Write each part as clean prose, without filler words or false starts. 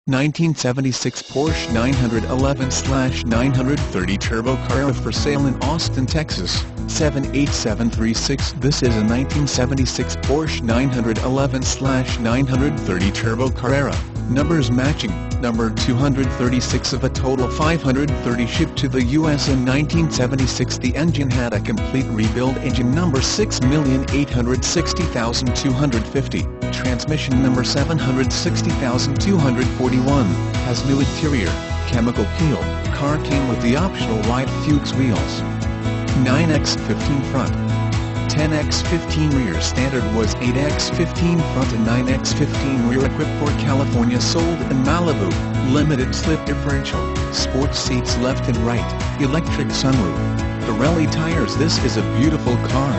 1976 Porsche 911/930 Turbo Carrera for sale in Austin, Texas, 78736. This is a 1976 Porsche 911/930 Turbo Carrera, numbers matching, number 236 of a total 530 shipped to the U.S. in 1976. The engine had a complete rebuild, engine number 6,860,250. Transmission number 760,241, has new interior, chemical peel. Car came with the optional white Fuchs wheels. 9x15 front, 10x15 rear. Standard was 8x15 front and 9x15 rear. Equipped for California. Sold in Malibu. Limited slip differential, sports seats left and right, electric sunroof, Pirelli tires. This is a beautiful car.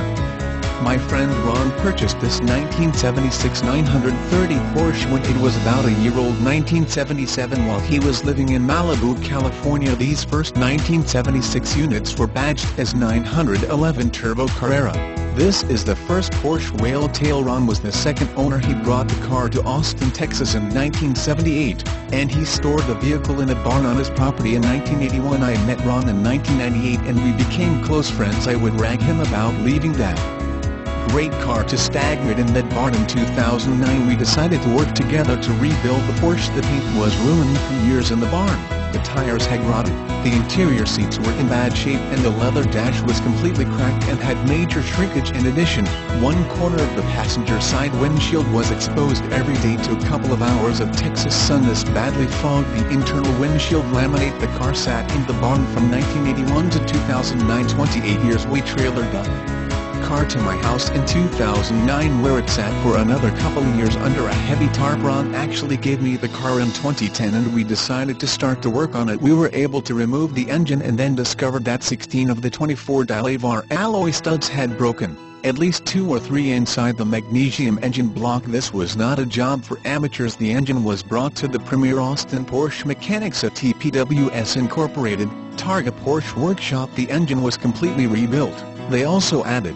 My friend Ron purchased this 1976 930 Porsche when it was about a year old, 1977, while he was living in Malibu, California. These first 1976 units were badged as 911 Turbo Carrera. This is the first Porsche whale tail. Ron was the second owner. He brought the car to Austin, Texas in 1978, and he stored the vehicle in a barn on his property in 1981. I met Ron in 1998 and we became close friends. I would rag him about leaving that great car to stagnate in that barn. In 2009 we decided to work together to rebuild the Porsche. The paint was ruined from years in the barn, the tires had rotted, the interior seats were in bad shape, and the leather dash was completely cracked and had major shrinkage. In addition, one corner of the passenger side windshield was exposed every day to a couple of hours of Texas sun. This badly fogged the internal windshield laminate. The car sat in the barn from 1981 to 2009, 28 years. We trailered the car to my house in 2009, where it sat for another couple of years under a heavy tarp. Ron actually gave me the car in 2010 and we decided to start to work on it. We were able to remove the engine and then discovered that 16 of the 24 Delavar alloy studs had broken, at least 2 or 3 inside the magnesium engine block. This was not a job for amateurs. The engine was brought to the premier Austin Porsche mechanics at TPWS Incorporated, Targa Porsche Workshop. The engine was completely rebuilt. They also added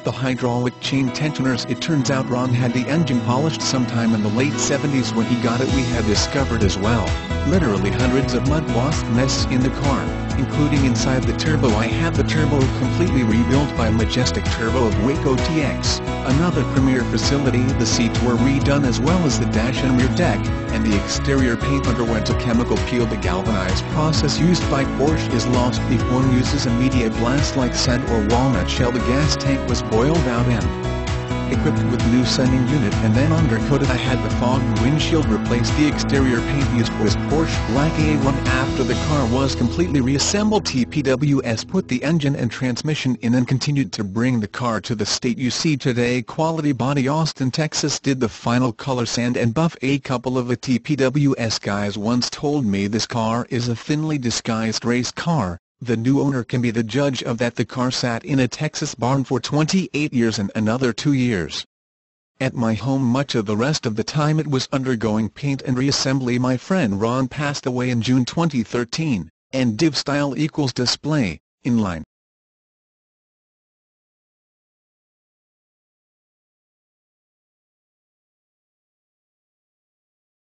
the hydraulic chain tensioners. It turns out Ron had the engine polished sometime in the late 70s when he got it. We had discovered as well, literally hundreds of mud wasp nests in the car, including inside the turbo. I had the turbo completely rebuilt by Majestic Turbo of Waco, TX, another premier facility. The seats were redone as well as the dash and rear deck, and the exterior paint underwent a chemical peel. The galvanized process used by Porsche is lost if one uses a media blast like sand or walnut shell. The gas tank was boiled out and equipped with new sending unit and then undercoated. I had the fogged windshield replaced. The exterior paint used was Porsche Black A1. After the car was completely reassembled, TPWS put the engine and transmission in and continued to bring the car to the state you see today. Quality body. Austin, Texas did the final color sand and buff. A couple of the TPWS guys once told me this car is a thinly disguised race car. The new owner can be the judge of that. The car sat in a Texas barn for 28 years and another 2 years at my home. Much of the rest of the time it was undergoing paint and reassembly. My friend Ron passed away in June 2013, and div style equals display, inline.